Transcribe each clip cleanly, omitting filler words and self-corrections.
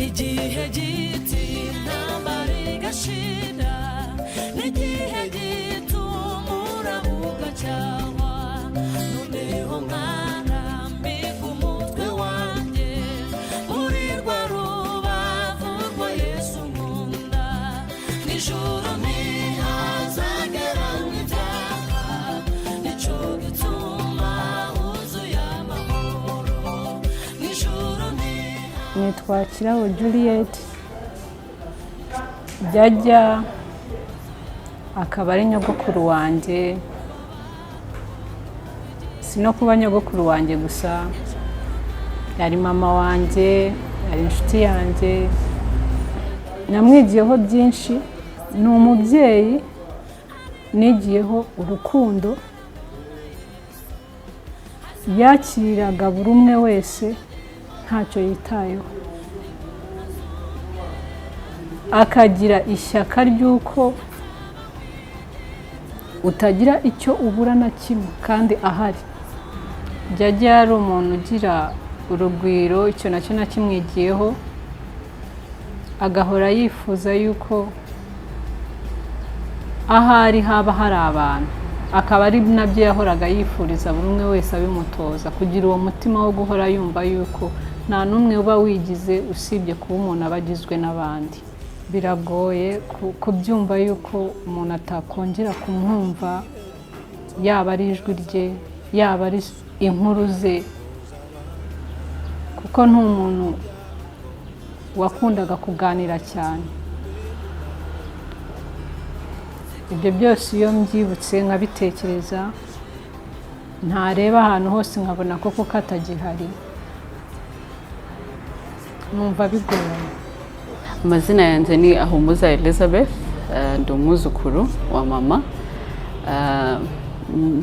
igihe giti intambara igashira n'igihe gitumura ugacyaha noneho mwana mbika umutwe wanjye muri rwa rubavu rwa Yesu nkunda n'ijuru ntihazagera nk'ibyaha nico gituma huzuye amahoro n'ijuru nitwa Kirabo Juliet Jajja akaba ari nyogokuru wanjye sino kuba nyogokuru wanjye gusa yari mama wanjye yari inshuti yanjye namwigiyeho byinshi ni umubyeyi nigiyeho urukundo yakiriraga buri umwe wese ntacyo yitayeho akagira ishyaka ry'uko utagira icyo ubura na kimwe kandi ahari Jajja yari umuntu ugira urugwiro icyo nacyo nakimwigiyeho agahora yifuza yuko ahari haba hari abantu akaba ari nabyo yahoraga yifuriza buri umwe wese abimutoza kugira uwo mutima wo guhora yumva yuko nta n'umwe uba wigize usibye kuba umuntu abagizwe n'abandi biragoye kubyumva yuko umuntu atakongera kumwumva yaba ari ijwi rye yaba ari inkuru ze kuko n'umuntu wakundaga kuganira cyane ibyo byose iyo mbyibutse nkabitekereza ntareba ahantu hose nkabona koko katagihari numva bigoye amazina yanjye ni Ahumuza Elizabeth ndi umwuzukuru wa mama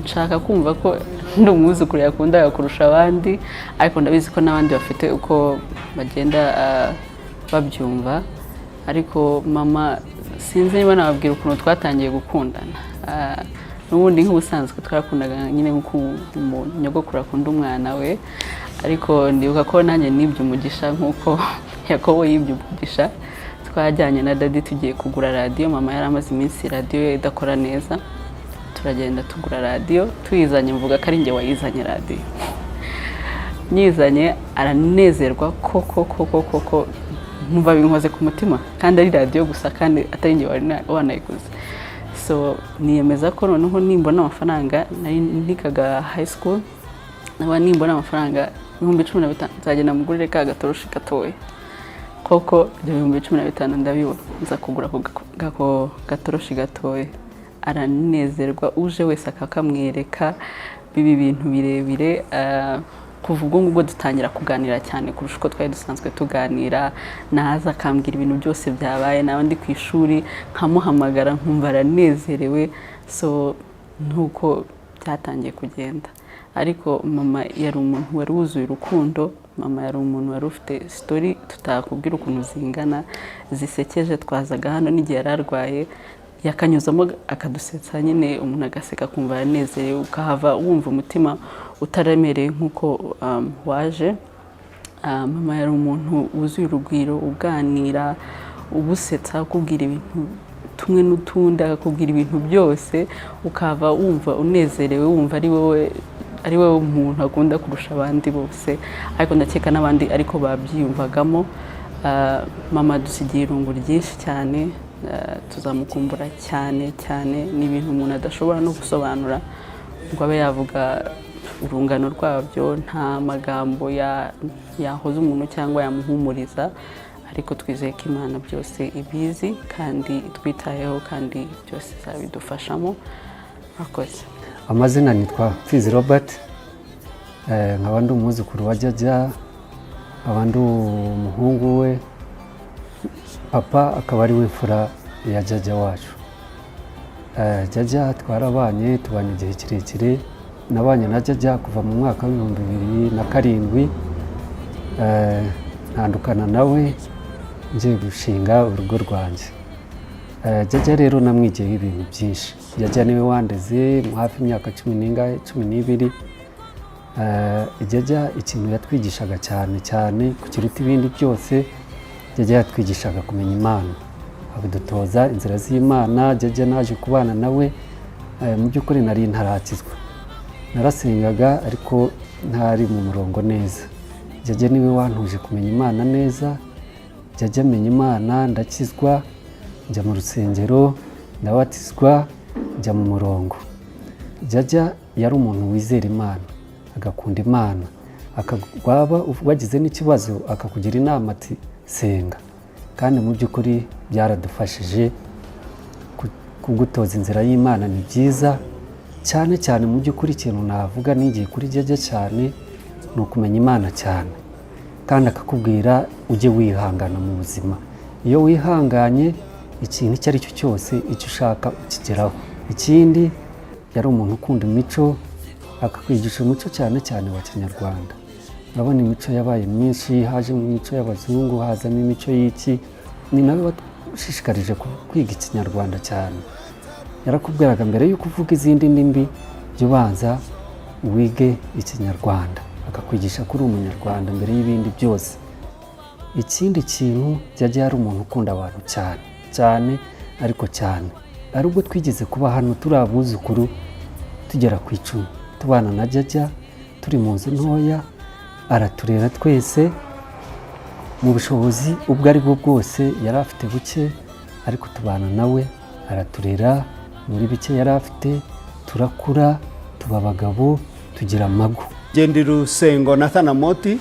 nshaka kumva ko ndi umwuzukuru yakundaga kurusha abandi ariko ndabizi ko n'abandi bafite uko bagenda babyumva ariko mama sinzi niba nababwira ukuntu twatangiye gukundana n'ubundi nk'ubusanzwe twarakundaga nyine nk'uko nyogokuru akunda umwana we ariko ndibuka ko nanjye nibye umugisha nk'uko Yakobo yibye umugisha twajyanye na dadi tugiye kugura radio mama yari amaze iminsi radio idakora neza turagenda tugura radio tuyizanye mvuga ko ari nge wayizanye radio nyizanye aranezerwa koko nkumva binkoze ku mutima kandi ari radio gusa kandi atari nge wanayiguze so niyemeza ko noneho nimbona amafaranga nari nikaga high school naba nimbona amafaranga 15,000 nzagenda mugurire ka gatoroshi gatoya koko 15,000 ndabibona nza kugura ko gatoroshi gatoya aranezerwa uje wese akakamwereka bibi bintu birebire kuva ubwo ngubwo dutangira kuganira cyane kurusha uko twari dusanzwe tuganira naza akambwira ibintu byose byabaye n'abandi ku ishuri nkamuhamagara nkumva aranezerewe so ntuko byatangiye kugenda ariko mama yari umuntu wari wuzuye urukundo mama yari umuntu wari ufite story tutakubwira ukuntu zingana zisekeje twazaga hano n'igihe yararwaye yakanyuzamo akadusetsa nyine umuntu agaseka kumva aranezerewe ukahava wumva umutima utaremereye nkuko waje mama yari umuntu wuzuye urugwiro uganira ubusetsa kubwira ibintu tumwe n'utundi akakubwira ibintu byose ukava wumva unezerewe wumva ari wowe umuntu akunda kurusha abandi bose ariko ndakeka n'abandi ariko babyiyumvagamo mama dusigiye irungu ryinshi cyane tuzamukumbura cyane ni ibintu umuntu adashobora no gusobanura ngo abe yavuga urungano rwabyo nta magambo yahoza umuntu cyangwa yamuhumuriza ariko twizeye ko Imana byose ibizi kandi twitayeho kandi byose zabidufashamo akoze amazina nitwa Fizi Robert nkaba ndi umwuzukuru wa Jajja abandi umuhungu we papa akaba ari we mfura ya Jajja wacu Jajja twarabanye tubanye igihe kirekire nabanye na Jajja kuva mu mwaka wa 2007 ntandukana nawe ngiye gushinga urugo rwanjye Jajja rero namwigiyeho ibintu byinshi Jajja niwe wandeze mu hafi imyaka 12 Jajja ikintu yatwigishaga cyane ku kiruta ibindi byose jajya yatwigishaga kumenya Imana, abidutoza inzira z'Imana. Jajya naje kubana nawe mu by'ukuri nari ntarakizwa, narasengaga ariko ntari mu murongo neza. Jajya niwe wantuje kumenya Imana neza, jajya menya Imana ndakizwa, njya mu rusengero ndabatizwa, njya mu murongo. Jajya yari umuntu wizera Imana, agakunda Imana, akagwaba wagize n'ikibazo akakugira inama ati senga. Kandi mu by'ukuri byaradufashije kugutoza inzira y'Imana. Ni byiza cyane cyane, mu by'ukuri ikintu navuga nigiye kuri Jajya cyane ni ukumenya Imana cyane, kandi akakubwira ujye wihangana mu buzima. Iyo wihanganye ikintu icyo ari cyo cyose icyo ushaka ukigeraho. Ikindi yari umuntu ukunda imico, akakwigisha umuco cyane cyane wa Kinyarwanda. Urabona imico yabaye myinshi, haje mu mico y'abazungu, hazamo imico y'iki. Ni nawe washishikarije kwiga Ikinyarwanda cyane. Yarakubwiraga mbere y'uko uvuga izindi ndimi jya ubanza wige Ikinyarwanda, akakwigisha ko uri Umunyarwanda mbere y'ibindi byose. Ikindi kintu Jajya yari umuntu ukunda abantu cyane cyane, ariko cyane. Ari ubwo twigeze kuba hano turi abuzukuru tugera ku 10, tubana na Jajya turi mu nzu ntoya, araturera twese mu bushobozi ubwo ari bwo bwose. Yari afite buke ariko tubana nawe, araturera muri bike yari afite, turakura tuba abagabo, tugira amago. Gendi Rusengo Nathanamoti,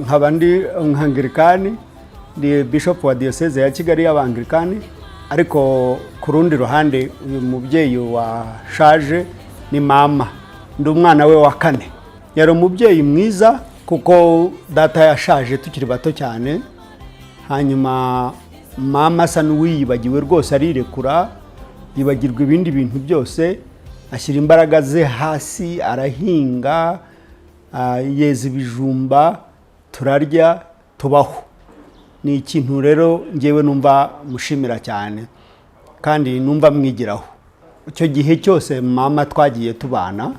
nkaba ndi Anglikani, ndi bishop wa diocese ya Kigali y'Abanglikani. Ariko ku rundi ruhande uyu mubyeyi washaje ni mama, ndi umwana we wa 4. Yari umubyeyi mwiza kuko data yashaje tukiri bato cyane. Hanyuma mama asa n'uwiyibagiwe rwose, arirekura, yibagirwa ibindi bintu byose, ashyira imbaraga ze hasi, arahinga, yeza ibijumba, turarya, tubaho. Ni ikintu rero ngewe numva mushimira cyane kandi numva mwigiraho. Icyo gihe cyose mama twagiye tubana,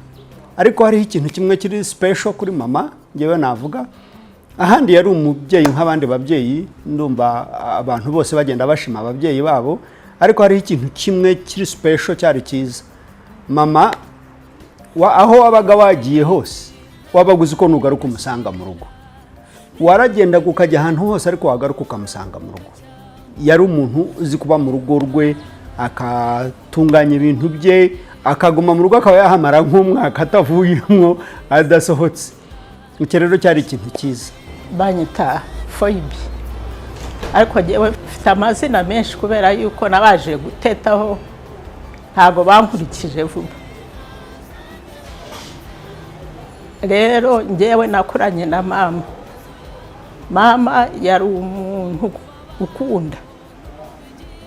ariko hari ikintu kimwe kiri special kuri mama ngewe navuga. Ahandi yari umubyeyi nk'abandi babyeyi, ndumva abantu bose bagenda bashima ababyeyi babo, ariko hari ikintu kimwe kiri special cyari cyiza. Mama aho wabaga wagiye hose wabaguze ko nugaruka umusanga mu rugo. Waragenda ukajya ahantu hose ariko wagaruka ukamusanga mu rugo. Yari umuntu uzi kuba mu rugo rwe, akatunganya ibintu bye, akaguma mu rugo akaba yahamara nk'umwaka atavuyemo adasohotse. Icyo rero cyari ikintu cyiza. Banyita Foibi, ariko jewe mfite amazina menshi kubera yuko nabaje gutetaho, ntago bankurikije vuba. Rero njyewe nakuranye na mama. Mama yari umuntu ukunda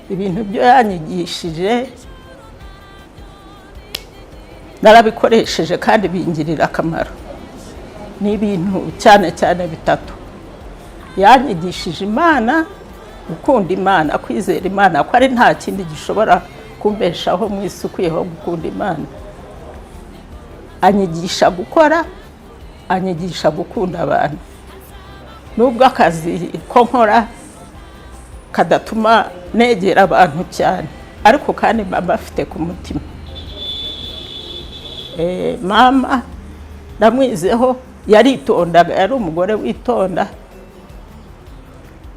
ibintu byo yanyigishije, narabikoresheje kandi bingirira akamaro. Ni ibintu cyane cyane bitatu. Yanyigishije Imana, gukunda Imana, kwizera Imana, ko ari nta kindi gishobora kumbeshaho mu isi ukwiyeho gukunda Imana. Anyigisha gukora, anyigisha gukunda abantu. Nubwo akazi ko nkora kadatuma negera abantu cyane, ariko kandi mama afite ku mutima. Mama ndamwizeho, yaritondaga, yari umugore witonda,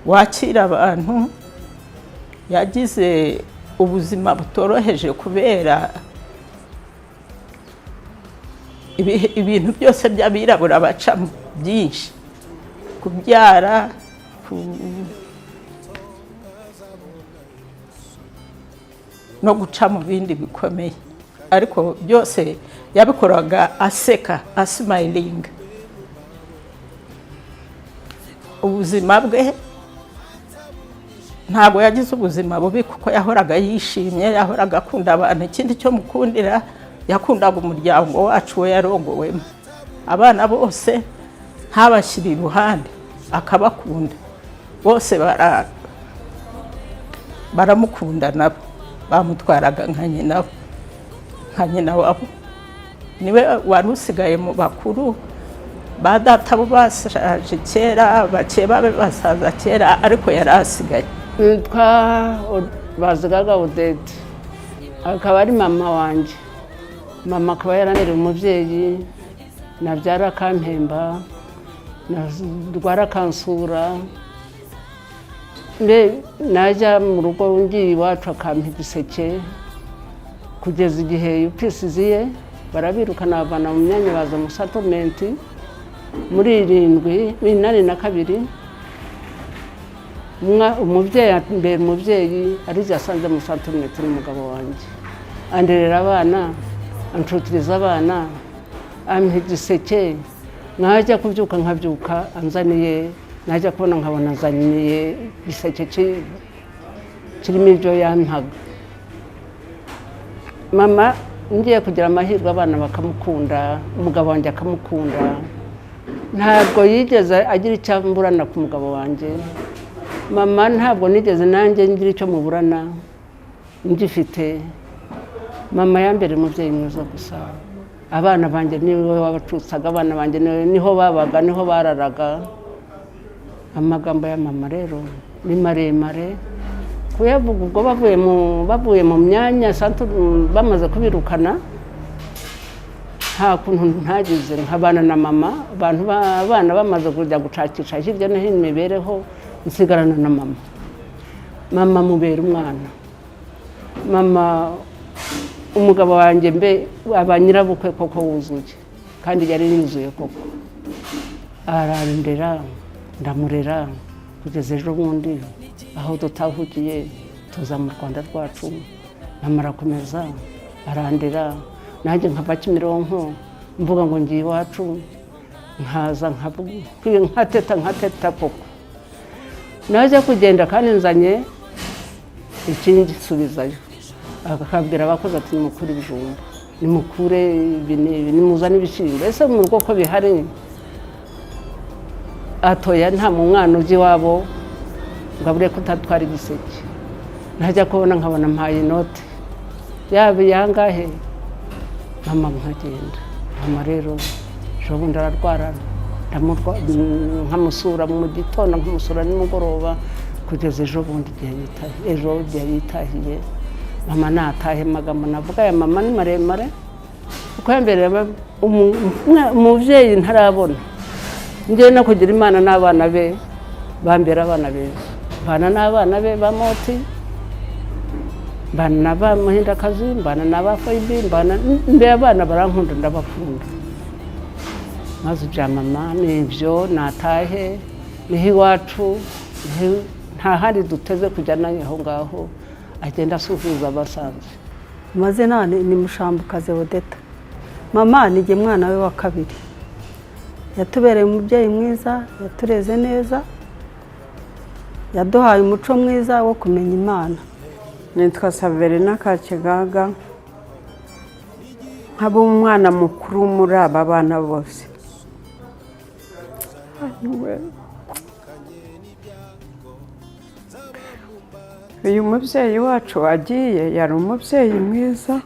wakira abantu. Yagize ubuzima butoroheje kubera ibintu byose by'abirabura bacamo byinshi, kubyara, no guca mu bindi bikomeye, ariko byose yabikoraga aseka, asmiling. Ubuzima bwe ntabwo yagize ubuzima bubi kuko yahoraga yishimye, yahoraga akunda abantu. Ikindi cyo mukundira, yakundaga umuryango wacu we yarongowemo. Abana bose ntabashyira iruhande, akabakunda bose, baramukunda nabo, bamutwaraga nka nyina wabo. Niwe wari usigaye mu bakuru, ba data bo bashaje kera bakeba be basaza kera ariko yari asigaye. Nitwa Bazigaga Odette, akaba ari mama wanjye. Mama akaba yaranera umubyeyi, nabyara akampemba, narwara akansura, mbe najya mu rugo ngiye iwacu akampa igiseke, kugeza igihe UPS ziye barabirukana bavana mu myanya baza mu settlement muri 7 umubyeyi arize asanze mu settlement n'umugabo wanjye anderera abana, anshutiriza abana, ampa igiseke, najya kubyuka nkabyuka anzaniye, najya kubona nkabona anzaniye igiseke kirimo ibyo yampaga. Mama ngiye kugira amahirwe abana bakamukunda, umugabo wanjye akamukunda, ntabwo yigeze agira icyo amburana ku mugabo wanjye. Mama ntabwo nigeze nanjye ngira icyo muburana ngifite. Mama yambere umubyeyi mwiza gusa. Abana banjye niwe wabacutsaga, abana banjye niho babaga, niho bararaga. Amagambo ya mama rero ni maremare kuyavuga ubwo bavuye mu myanya bamaze kubirukana, nta kuntu ntagize nkabana na mama. Abana bamaze kujya gucakisha hirya no hino imibereho, nsigarana na mama. Mama mubera umwana. Mama umugabo wanjye mbe abanyirabukwe koko wuzuye, kandi yari yuzuye koko. Arandera, ndamurera kugeza ejo bundi aho dutahugiye tuza mu Rwanda rwacu. Mama arakomeza arandera, nanjye nkava Kimironko mvuga ngo ngiye iwacu, nkaza nkateta koko. Najya kugenda kandi nzanye ikindi subizayo, akabwira abakozi ati nimukure ibijumba, nimukure nimuzane ibishyimbo. Ese mu rugo ko bihari? Atoya nta mwana ujya iwabo ngo abure kutatwara igiseke. Najya kubona nkabona mpaye inote yaba yangahe, mama nkagenda. Mama rero ejobundi ararwara, nkamusura mu gitondo, nkamusura nimugoroba, kugeza ejobundi igihe yitahiye. Mama natahe, amagambo navuga ya mama ni maremare kuko yambere umubyeyi ntarabona. Ngiye no kugira Imana n'abana be bambera abana beza, bana n'abana be ba Moti, bana ba Muhindakazi, bana n'aba Faibi, bana mbe abana barankunda ndabakunda. Maze bya mama nibyo natahe niho iwacu, nta handi duteze kujya nayo aho ngaho, agenda asuhuza abasanze. Amazina ni Mushambukazi Odette. Mama ni jye mwana we wa kabiri, yatubereye umubyeyi mwiza, yatureze neza, yaduhaye umuco mwiza wo kumenya Imana. Nitwa Saverina Kakigaga, nkaba umwana mukuru muri aba bana bose. Uyu mubyeyi wacu agiye yari umubyeyi mwiza,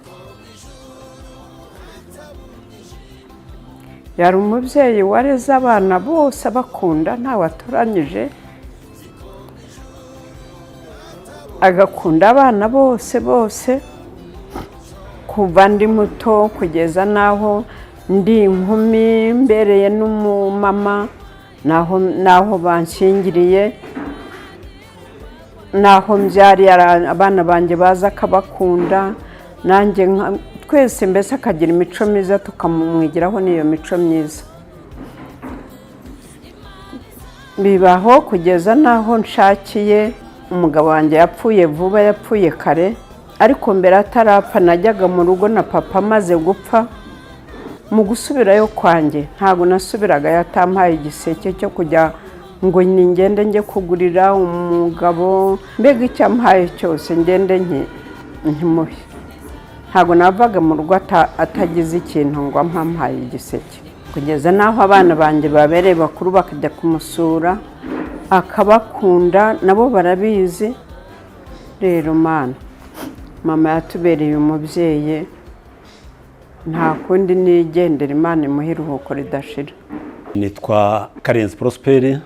yari umubyeyi wareze abana bose abakunda, ntawe atoranyije, agakunda abana bose kuva ndi muto kugeza naho ndi inkumi mbereye n'umumama, naho banshyingiriye, naho mbyari abana banjye baza akabakunda, nanjye twese mbese akagira imico myiza tukamumwigiraho n'iyo mico myiza. Bibaho kugeza naho nshakiye. Umugabo wanjye yapfuye vuba, yapfuye kare, ariko mbere atarapfa najyaga mu rugo na papa amaze gupfa. Mu gusubirayo kwanjye ntabwo nasubiraga yatampaye igiseke cyo kujya ngo ngende njye kugurira umugabo, mbega icyo ampaye cyose ngende nkimuhe. Ntabwo navaga mu rugo atagize ikintu ngo ampaye igiseke. Kugeza naho abana banjye babereye bakuru bakajya kumusura akabakunda, nabo barabizi. Rero mama yatubereye umubyeyi, nta kundi nigendera, Imana imuhe iruhuko ridashira. nitwa Karenzi Prosperi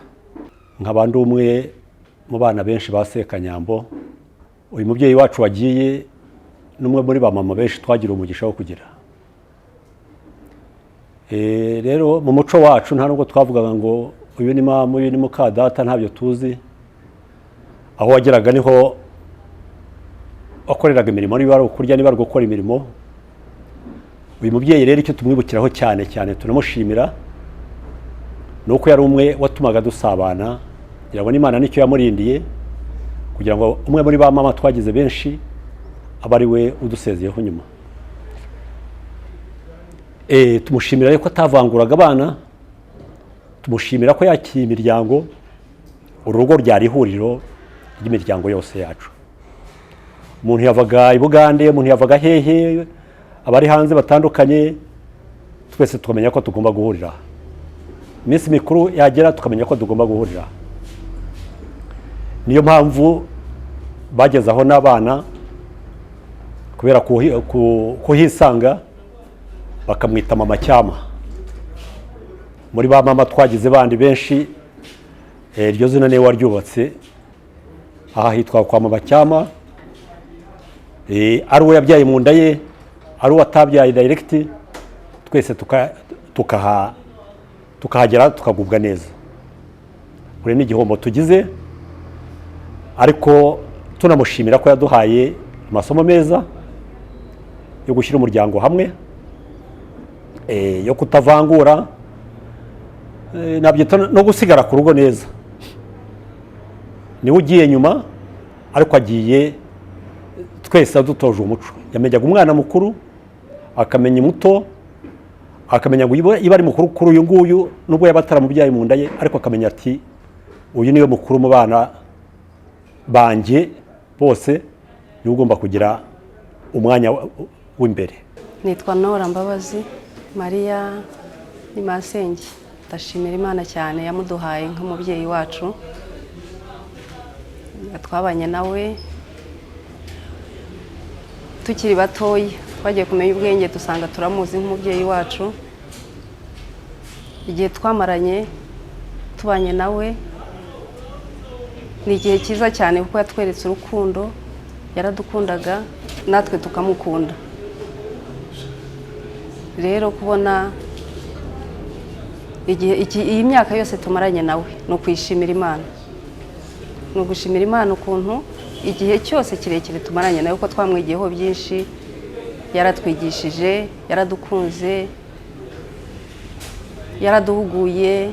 nk'abandi umwe mu bana benshi ba Sekanyambo. Uyu mubyeyi wacu wagiye n'umwe muri ba mama benshi twagira umugisha wo kugira. Rero mu muco wacu nta nubwo twavugaga ngo uyu ni mama, uyu ni mukadata, ntabyo tuzi. Aho wageraga niho wakoreraga imirimo, niba ari ukurya niba ari gukora imirimo. Uyu mubyeyi rero icyo tumwibukiraho cyane cyane tunamushimira nuko yari umwe watumaga dusabana, kugira ngo n'Imana nicyo yamurindiye kugira ngo umwe muri ba mama twagize benshi aba ari we udusezeyeho nyuma. Tumushimira ko atavanguraga abana, tumushimira ko yakiye imiryango. Urugo ryari ihuriro ry'imiryango yose yacu. Umuntu yavaga i Bugande, umuntu yavaga hehe, abari hanze batandukanye, twese tukamenya ko tugomba guhurira. Iminsi mikuru yagera tukamenya ko tugomba guhurira. Niyo mpamvu bagezaho n'abana kubera kuhisanga bakamwita mama Cyama. Muri ba mama twagize bandi benshi, iryo zina niwe waryubatse. Aha hitwa kwa mama Cyama. Ari uwo yabyaye mu nda ye, ari uwo atabyaye direct, twese tukahagera tukagubwa neza. Uri n'igihombo tugize, ariko tunamushimira ko yaduhaye amasomo meza yo gushyira umuryango hamwe, yo kutavangura, nabyita no gusigara ku rugo neza. Niwe ugiye nyuma, ariko agiye twese dutoje umuco. Yamenyaga umwana mukuru, akamenya muto, akamenya ngo iba ari mukuru kuri uyu nguyu nubwo yaba ataramubyaye mu nda ye, ariko akamenya ati uyu niwe mukuru mu bana banjye bose, niwe ugomba kugira umwanya w'imbere. Nitwa Nora Mbabazi Maria ni Masenge. Ndashimira Imana cyane yamuduhaye nk'umubyeyi wacu. Twabanye nawe tukiri batoya, twagiye kumenya ubwenge dusanga turamuzi nk'umubyeyi wacu. Igihe twamaranye tubanye nawe ni igihe cyiza cyane kuko yatweretse urukundo, yaradukundaga natwe tukamukunda. Rero kubona iyi myaka yose tumaranye nawe ni ukwishimira Imana, ni ugushimira Imana ukuntu igihe cyose kirekire tumaranye nawe, kuko twamwigiyeho byinshi. Yaratwigishije, yaradukunze, yaraduhuguye,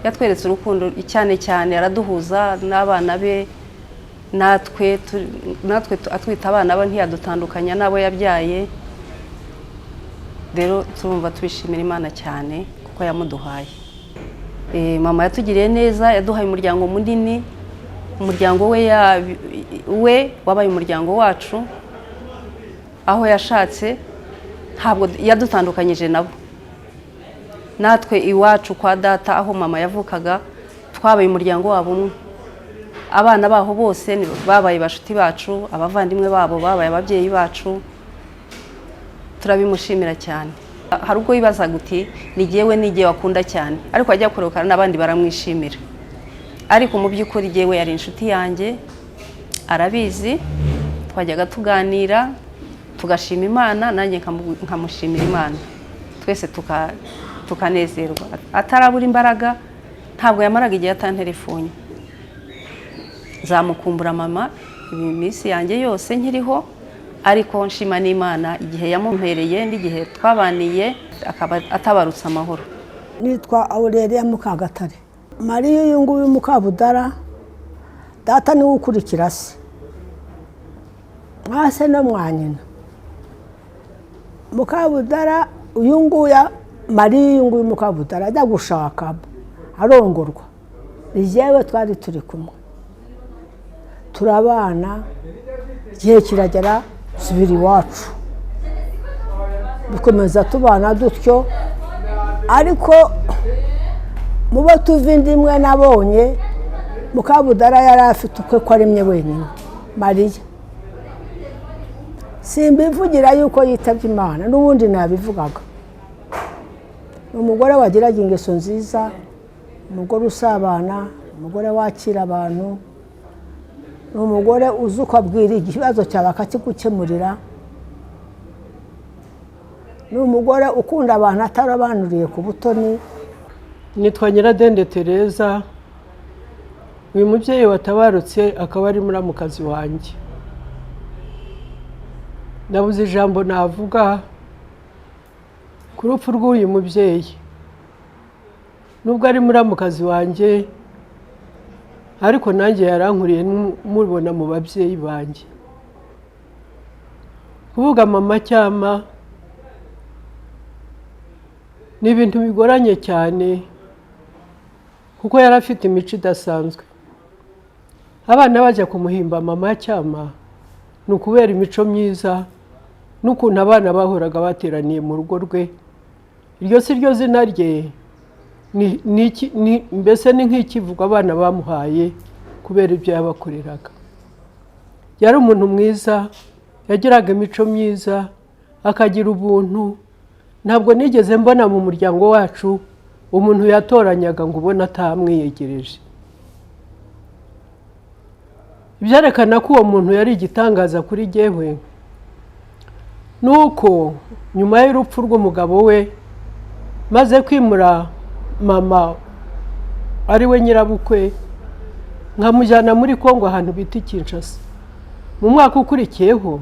yatweretse urukundo cyane cyane, yaraduhuza n'abana be, natwe atwita abana be ntiyadutandukanya n'abo yabyaye. Rero turumva tubishimira Imana cyane kuko yamuduhaye. Mama yatugiriye neza, yaduhaye umuryango munini. Umuryango we wabaye umuryango wacu. Aho yashatse ntabwo yadutandukanyije nabo. Natwe iwacu kwa data aho mama yavukaga twabaye umuryango wabo umwe. Abana baho bose babaye bashuti bacu, abavandimwe babo babaye ababyeyi bacu. Turabimushimira cyane. Hari ubwo yibazaga uti ni jyewe n'igihe wakunda cyane, ariko ajya kurokana n'abandi baramwishimira. Ariko mu by'ukuri jyewe yari inshuti yanjye, arabizi. Twajyaga tuganira tugashima Imana, nanjye nkamushimira Imana, twese tukanezerwa. Atarabura imbaraga, ntabwo yamaraga igihe atantelefone. Nzamukumbura mama iminsi yanjye yose nkiriho, ariko nshima n'Imana igihe yamumpereye n'igihe twabaniye akaba atabarutse amahoro. Nitwa Aureliya Mukagatare. Mariya uyu nguyu Mukabudara, data niwe ukurikira se, mwase no mwanyina. Mukabudara uyu nguyu, Mariya uyu nguyu Mukabudara ajya gushaka arongorwa, ni jyewe twari turi kumwe. Turabana, igihe kiragera subira iwacu, bikomeza tubana dutyo. Ariko mubo tuva indi imwe nabonye, Mukabudara yari afite ukwe ko aremye wenyine. Mariya simbivugira yuko yitabye Imana, n'ubundi nabivugaga. ni umugore wagiraga ingeso nziza, umugore usabana, umugore wakira abantu, ni umugore uzi uko abwira ikibazo cyawe akakigukemurira, ni umugore ukunda abantu atarabanuriye ku butoni. Nitwa Nyiradende Tereza, uyu mubyeyi watabarutse akaba ari muramukazi wanjye. Nabuze ijambo navuga ku rupfu rw'uyu mubyeyi. Nubwo ari muramukazi wanjye, ariko nanjye yarankuriye mubona mu babyeyi banjye. Kuvuga mama Cyama ni ibintu bigoranye cyane, kuko yari afite imico idasanzwe. Abana bajya kumuhimba mama Cyama ni ukubera imico myiza n'ukuntu abana bahoraga bateraniye mu rugo rwe. Iryo si ryo zina rye, mbese ni nk'ikivugo abana bamuhaye kubera ibyo yabakoreraga. Yari umuntu mwiza, yagiraga imico myiza, akagira ubuntu. Ntabwo nigeze mbona mu muryango wacu umuntu yatoranyaga ngo ubone atamwiyegereje. Byerekana ko uwo muntu yari igitangaza kuri jyewe, nuko nyuma y'urupfu rw'umugabo we, maze kwimura mama ari we nyirabukwe, nkamujyana muri Kongo ahantu bita Kinshasa. Mu mwaka ukurikiyeho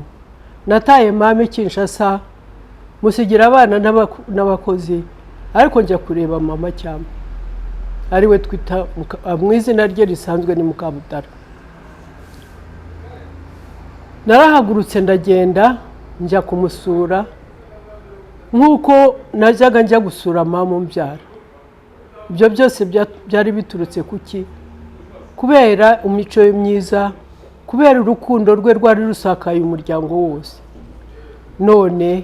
nataye mama Kinshasa, musigira abana n'abakozi, ariko njya kureba mama Cyama, ari we twita mu izina rye risanzwe ni Mukabudara. Narahagurutse ndagenda njya kumusura, nk'uko najyaga njya gusura mama umbyara. Ibyo byose byari biturutse kuki? Kubera imico ye myiza, kubera urukundo rwe rwari rusakaye umuryango wose. None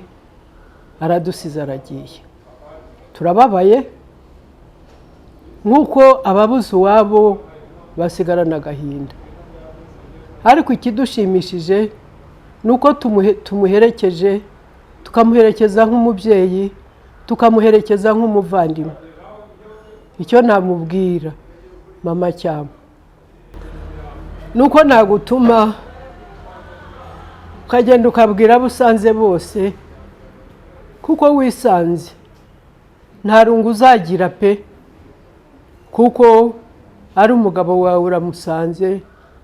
aradusize aragiye. Turababaye, nk'uko ababuze uwabo basigarana agahinda. Ariko ikidushimishije ni uko tumuherekeje, tukamuherekeza nk'umubyeyi, tukamuherekeza nk'umuvandimwe. Icyo namubwira mama Cyama nuko nagutuma ukagenda ukabwira abo usanze bose, kuko wisanze nta rungu uzagira pe, kuko ari umugabo wawe uramusanze,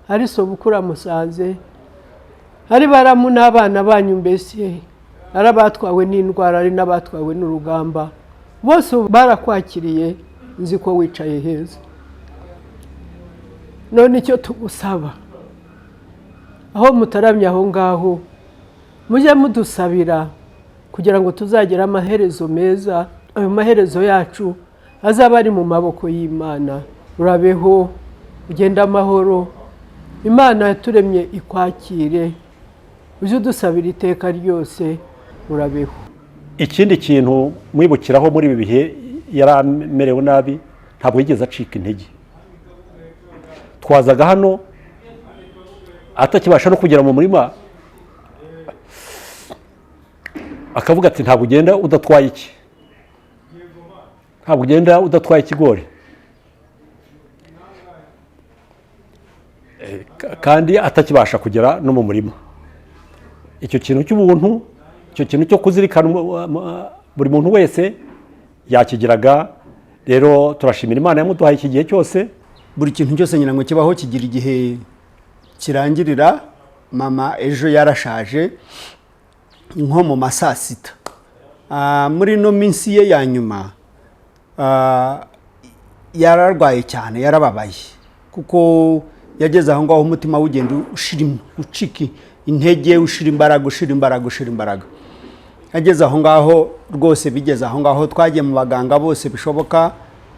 ari sobukuru uramusanze, ari baramu n'abana banyu, mbese ari abatwawe n'indwara, ari n'abatwawe n'urugamba, bose barakwakiriye. Nzi ko wicaye heza. None icyo tugusaba, aho mutaramye aho ngaho, mujye mudusabira kugira ngo tuzagire amaherezo meza. Ayo maherezo yacu azaba ari mu maboko y'Imana. Urabeho, ugenda amahoro, Imana yaturemye ikwakire, uje udusabira iteka ryose. Urabeho. Ikindi kintu mwibukiraho muri ibi bihe, yaramerewe nabi, ntabwo yigeze acika intege. Twazaga hano atakibasha no kugera mu murima, akavuga ati ntabwo ugenda udatwaye iki, ntabwo ugenda udatwaye ikigori. Kandi atakibasha kugera no mu murima. Icyo kintu cy'ubuntu, icyo kintu cyo kuzirikana buri muntu wese yakigiraga. Rero turashimira Imana yamuduhaye iki gihe cyose. Buri kintu cyose nyina ngo kibaho kigira igihe kirangirira. Mama ejo yarashaje nko mu masaa 6. Muri no minsi ye ya nyuma yararwaye cyane, yarababaye, kuko yageze aho ngaho umutima wugenda uciki intege, ushira imbaraga. Ageze aho ngaho rwose, bigeze aho ngaho twagiye mu baganga bose bishoboka,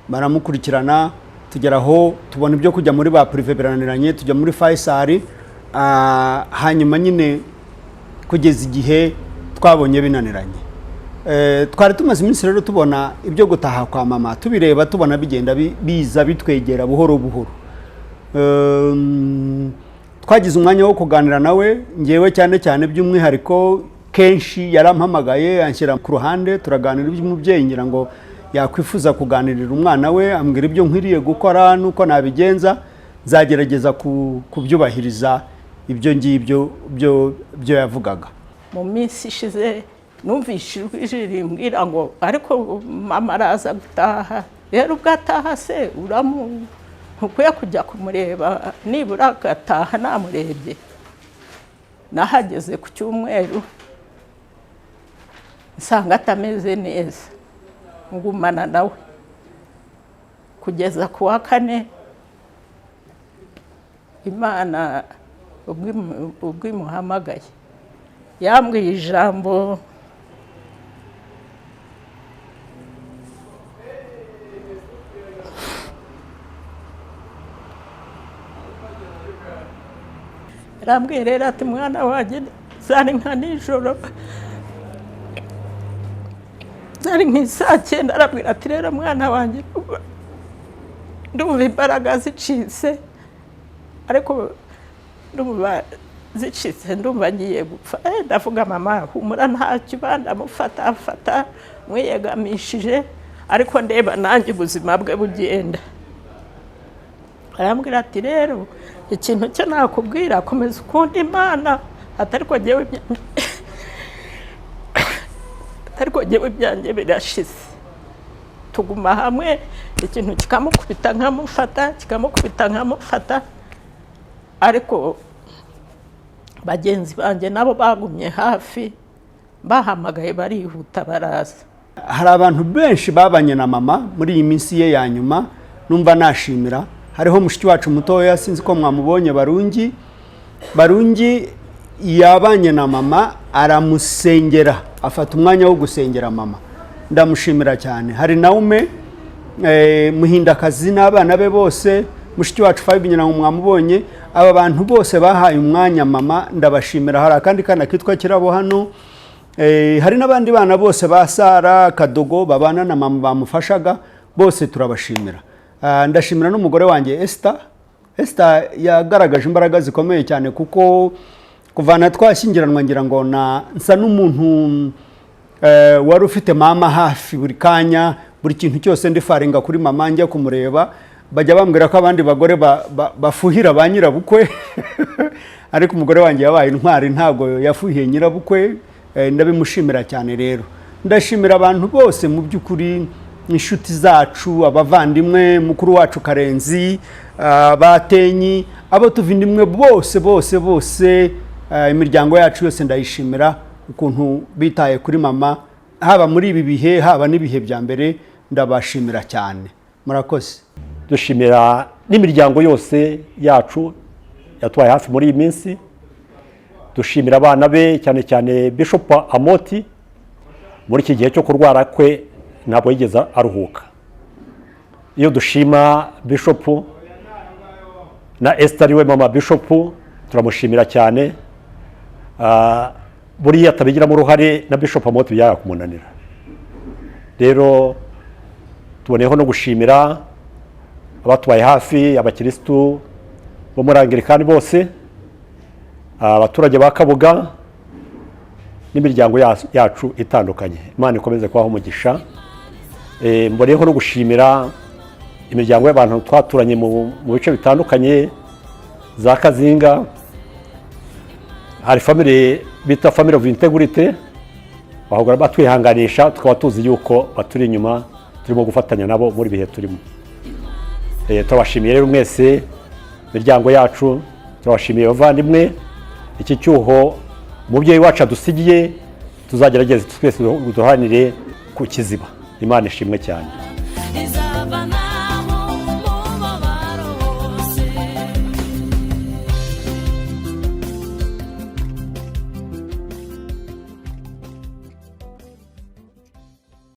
baramukurikirana, tugeraho tubona ibyo kujya muri ba prive biraniranye, tujya muri Faisal. Hanyuma nyine kugeza igihe twabonye binaniranye. Twari tumaze iminsi rero tubona ibyo gutaha kwa mama, tubireba tubona bigenda biza bitwegera buhoro buhoro. Twagize umwanya wo kuganira nawe, ngewe cyane by'umwihariko kenshi yarampamagaye anshyira ku ruhande, turaganira iby'umubyeyi, ngira ngo yakwifuza kuganirira umwana we ambwira ibyo nkwiriye gukora nuko nabigenza, nzagerageza kubyubahiriza ibyo ngibyo byo yavugaga. Mu minsi ishize numvise ijwi rimbwira ngo ariko mama araza gutaha, rero ubwo ataha se ntukwiye kujya kumureba, nibura agataha namurebye. Nahageze ku cyumweru nsanga atameze neza, ngumana nawe kugeza ku wa kane. Imana ubwo imuhamagaye yambwiye ijambo yarambwiye rero ati mwana wanjye zari nka nijoro, zari nk'isaa 9, arambwira ati rero mwana wanjye ndumva imbaraga zicitse, ariko ndumva zicitse, ndumva ngiye gupfa. Ndavuga mama humura ntacyo, ndamufata mwiyegamishije, ariko ndeba nanjye ubuzima bwe bugenda. Arambwira ati rero ikintu cyo nakubwira, komeza ukunda Imana, atariko jyewe ibyanjye birashize. Tuguma hamwe, ikintu kikamukubita nkamufata, ariko bagenzi banjye nabo bagumye hafi, bahamagaye barihuta baraza. Hari abantu benshi babanye na mama muri iyi minsi ye ya nyuma, numva nashimira. Hariho mushiki wacu mutoya, sinzi ko mwamubonye, Barungi yabanye na mama, aramusengera, afata umwanya wo gusengera mama, ndamushimira cyane. Hari Naume Muhindakazi n'abana be bose, mushiki wacu Five nyina mwamubonye, aba bantu bose bahaye umwanya mama, ndabashimira. Hari akandi kana kitwa Kirabo hano, hari n'abandi bana bose basara Kadogo babana na mama bamufashaga, bose turabashimira. Ndashimira n'umugore wanjye Esther yagaragaje imbaraga zikomeye cyane, kuko kuvana twashyingiranwa ngira ngo nsa n'umuntu wari ufite mama hafi buri kanya, buri kintu cyose ndifaringa kuri mama njya kumureba. Bajya bambwira ko abandi bagore bafuhira ba nyirabukwe ariko umugore wanjye yabaye intwari, ntabwo yafuhiye nyirabukwe. Ndabimushimira cyane. Rero ndashimira abantu bose mu by'ukuri, inshuti zacu, abavandimwe, mukuru wacu Karenzi, Batenyi, abo tuvindimwe bose, imiryango yacu yose ndayishimira ukuntu bitaye kuri mama, haba muri ibi bihe, haba n'ibihe bya mbere. Ndabashimira cyane, murakoze. Dushimira n'imiryango yose yacu yatwaye hafi muri iyi minsi. Dushimira abana be, cyane cyane Bishop Amoti, muri iki gihe cyo kurwara kwe ntabwo yigeze aruhuka. Iyo dushima Bishop na Esther we mama Bishop, turamushimira cyane. Buriya atabigiramo uruhare na Bishop Amoti byarakumunanira. Rero tuboneyeho no gushimira abatubaye hafi, abakirisitu bo muri Anglikani bose, abaturage ba Kabuga n'imiryango yacu itandukanye. Imana ikomeze kubaho umugisha. Mboneyeho no gushimira imiryango y'abantu twaturanye mu bice bitandukanye za Kazinga. Hari family bita family of integrity, bahogora batwihanganisha, tukaba tuzi yuko baturi inyuma, turimo gufatanya nabo muri bihe turimo. Turabashimiye rero mwese imiryango yacu, turabashimiye abavandimwe. Iki cyuho Mubyeyi wacu adusigiye, tuzagerageza twese duharanire ku kiziba. Imana ishimwe cyane.